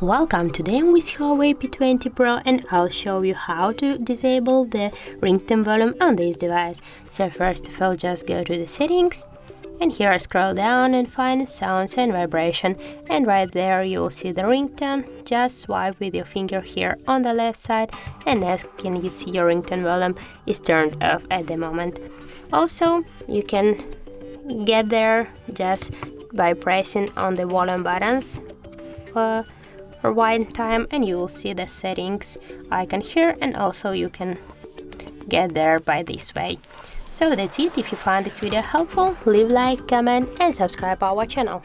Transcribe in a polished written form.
Welcome, today I'm with HUAWEI P20 Pro and I'll show you how to disable the ringtone volume on this device. So first of all, just go to the settings and here scroll down and find sounds and vibration, and right there you will see the ringtone. Just swipe with your finger here on the left side and as can you see your ringtone volume is turned off at the moment. Also you can get there just by pressing on the volume buttons for one time and you will see the settings icon here, and also you can get there by this way. So that's it. If you found this video helpful, leave a like, comment and subscribe our channel.